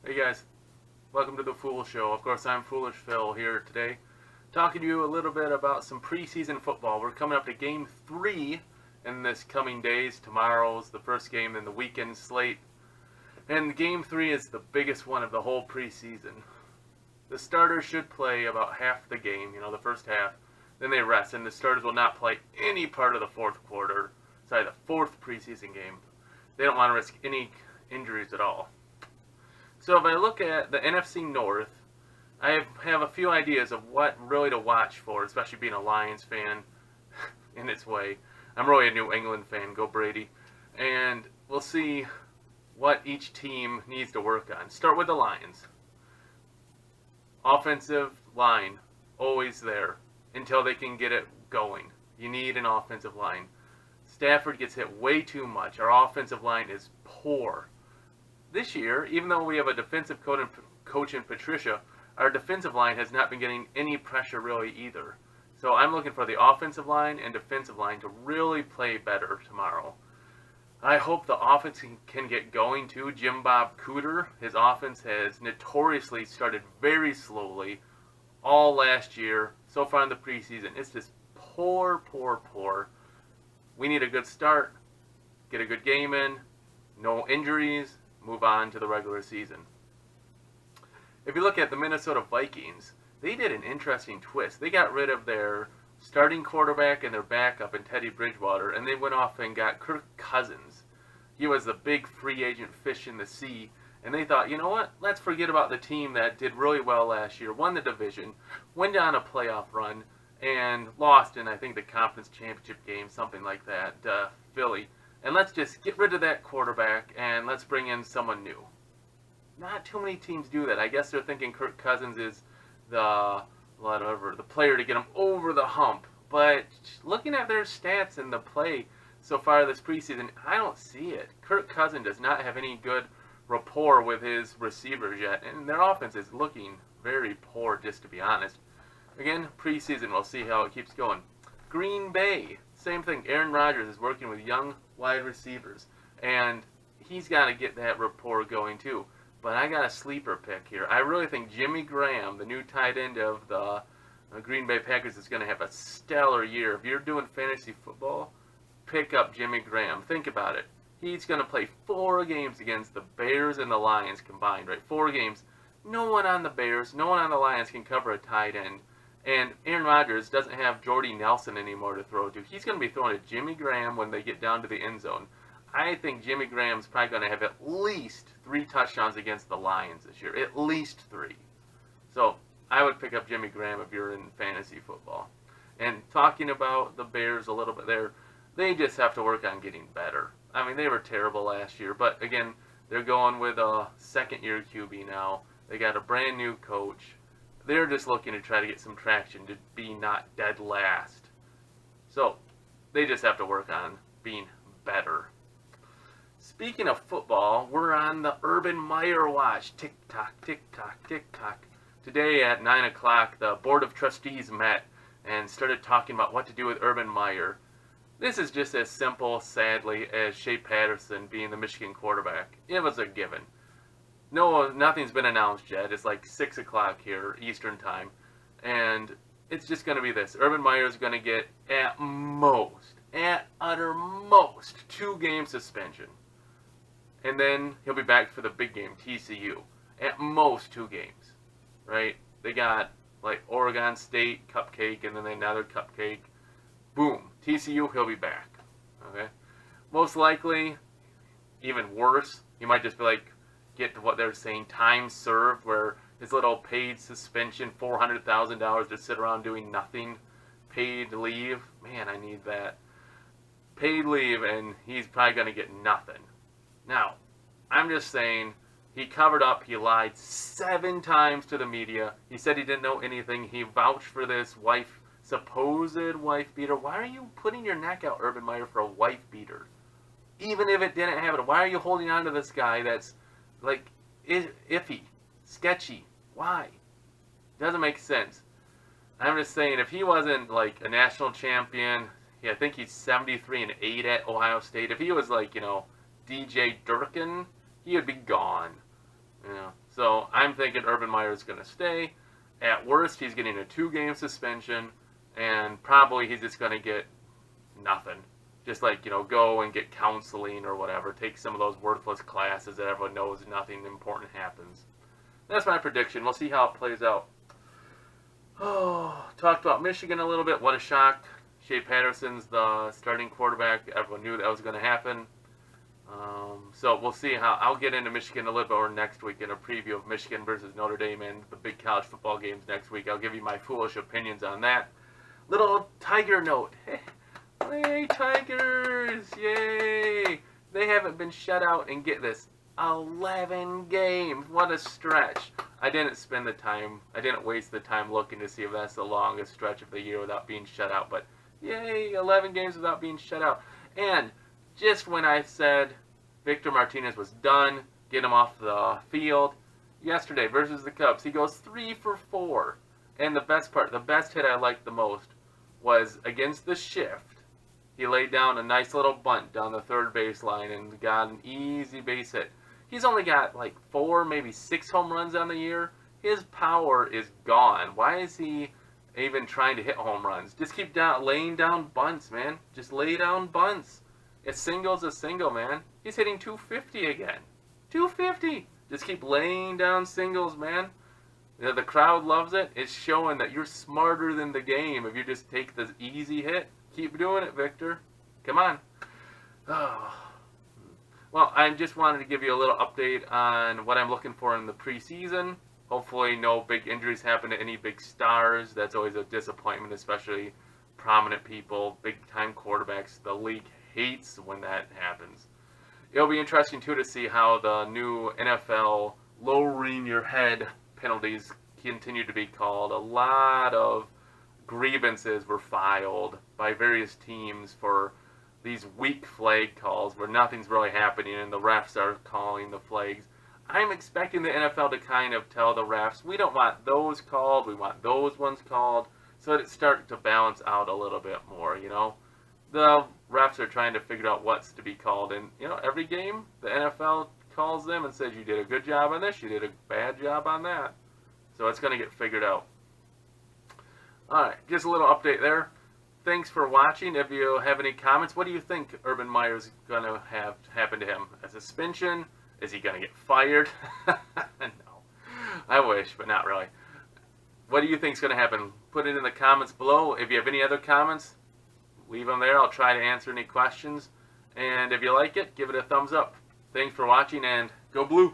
Hey guys, welcome to the Fool Show. Of course, I'm Foolish Phil here today, talking to you a little bit about some preseason football. We're coming up to Game 3 in this coming days. Tomorrow's the first game in the weekend slate. And Game 3 is the biggest one of the whole preseason. The starters should play about half the game, the first half. Then they rest, and the starters will not play any part of the fourth preseason game. They don't want to risk any injuries at all. So if I look at the NFC North, I have a few ideas of what really to watch for, especially being a Lions fan in its way. I'm really a New England fan, go Brady. And we'll see what each team needs to work on. Start with the Lions. Offensive line, always there until they can get it going. You need an offensive line. Stafford gets hit way too much. Our offensive line is poor. This year, even though we have a defensive coach in Patricia, our defensive line has not been getting any pressure really either. So I'm looking for the offensive line and defensive line to really play better tomorrow. I hope the offense can get going too. Jim Bob Cooter, his offense has notoriously started very slowly all last year. So far in the preseason, it's just poor. We need a good start, get a good game in, no injuries, move on to the regular season. If you look at the Minnesota Vikings, they did an interesting twist. They got rid of their starting quarterback and their backup in Teddy Bridgewater, and they went off and got Kirk Cousins. He was the big free agent fish in the sea, and they thought, you know what, let's forget about the team that did really well last year, won the division, went on a playoff run, and lost in, I think, the conference championship game, something like that, Philly. And let's just get rid of that quarterback and let's bring in someone new. Not too many teams do that. I guess they're thinking Kirk Cousins is the player to get them over the hump. But looking at their stats and the play so far this preseason, I don't see it. Kirk Cousins does not have any good rapport with his receivers yet, and their offense is looking very poor, just to be honest. Again, preseason, we'll see how it keeps going. Green Bay, same thing. Aaron Rodgers is working with young wide receivers, and he's got to get that rapport going too. But I got a sleeper pick here. I really think Jimmy Graham, the new tight end of the Green Bay Packers, is going to have a stellar year. If you're doing fantasy football, pick up Jimmy Graham. Think about it. He's going to play 4 games against the Bears and the Lions combined, right? 4 games. No one on the Bears, no one on the Lions can cover a tight end. And Aaron Rodgers doesn't have Jordy Nelson anymore to throw to. He's going to be throwing to Jimmy Graham when they get down to the end zone. I think Jimmy Graham's probably going to have at least 3 touchdowns against the Lions this year. At least 3. So I would pick up Jimmy Graham if you're in fantasy football. And talking about the Bears a little bit there, they just have to work on getting better. I mean, they were terrible last year. But again, they're going with a second-year QB now. They got a brand new coach. They're just looking to try to get some traction to be not dead last. So, they just have to work on being better. Speaking of football, we're on the Urban Meyer watch. Tick-tock, tick-tock, tick-tock. Today at 9 o'clock, the Board of Trustees met and started talking about what to do with Urban Meyer. This is just as simple, sadly, as Shea Patterson being the Michigan quarterback. It was a given. No, nothing's been announced yet. It's like 6 o'clock here, Eastern time. And it's just going to be this. Urban Meyer is going to get, at uttermost, 2-game suspension. And then he'll be back for the big game, TCU. At most 2 games, right? They got, like, Oregon State, cupcake, and then another cupcake. Boom. TCU, he'll be back. Okay? Most likely, even worse, he might just be like, get to what they're saying, time served, where his little paid suspension, $400,000 to sit around doing nothing, paid leave. Man, I need that. Paid leave, and he's probably going to get nothing. Now, I'm just saying, he covered up, he lied 7 times to the media. He said he didn't know anything. He vouched for this supposed wife beater. Why are you putting your neck out, Urban Meyer, for a wife beater? Even if it didn't happen, why are you holding on to this guy that's like iffy, sketchy? Why? Doesn't make sense. I'm just saying, if he wasn't like a national champion, I think he's 73-8 at Ohio State. If he was like, DJ Durkin, he would be gone. So I'm thinking Urban Meyer is going to stay. At worst, he's getting a 2-game suspension, and probably he's just going to get nothing. Just like, go and get counseling or whatever. Take some of those worthless classes that everyone knows nothing important happens. That's my prediction. We'll see how it plays out. Oh, talked about Michigan a little bit. What a shock. Shea Patterson's the starting quarterback. Everyone knew that was going to happen. So we'll see how. I'll get into Michigan a little bit more next week in a preview of Michigan versus Notre Dame and the big college football games next week. I'll give you my foolish opinions on that. Little Tiger note. Hey, Tigers! Yay! They haven't been shut out, and get this, 11 games. What a stretch. I didn't spend the time, I didn't waste the time looking to see if that's the longest stretch of the year without being shut out, but yay, 11 games without being shut out. And just when I said Victor Martinez was done, get him off the field, yesterday versus the Cubs, he goes 3 for 4. And the best part, the best hit I liked the most was against the shift. He laid down a nice little bunt down the third baseline and got an easy base hit. He's only got like 4, maybe 6 home runs on the year. His power is gone. Why is he even trying to hit home runs? Just keep laying down bunts, man. Just lay down bunts. A single's a single, man. He's hitting 250 again. 250! Just keep laying down singles, man. The crowd loves it. It's showing that you're smarter than the game if you just take the easy hit. Keep doing it, Victor. Come on. Oh. Well, I just wanted to give you a little update on what I'm looking for in the preseason. Hopefully no big injuries happen to any big stars. That's always a disappointment, especially prominent people, big-time quarterbacks. The league hates when that happens. It'll be interesting, too, to see how the new NFL lowering your head penalties continue to be called. A lot of grievances were filed by various teams for these weak flag calls where nothing's really happening and the refs are calling the flags. I'm expecting the NFL to kind of tell the refs, we don't want those called, we want those ones called, so that it starts to balance out a little bit more, The refs are trying to figure out what's to be called, and, every game, the NFL calls them and says, you did a good job on this, you did a bad job on that. So it's going to get figured out. Alright, just a little update there. Thanks for watching. If you have any comments, what do you think Urban Meyer is going to have happen to him? A suspension? Is he going to get fired? No. I wish, but not really. What do you think is going to happen? Put it in the comments below. If you have any other comments, leave them there. I'll try to answer any questions. And if you like it, give it a thumbs up. Thanks for watching, and go Blue!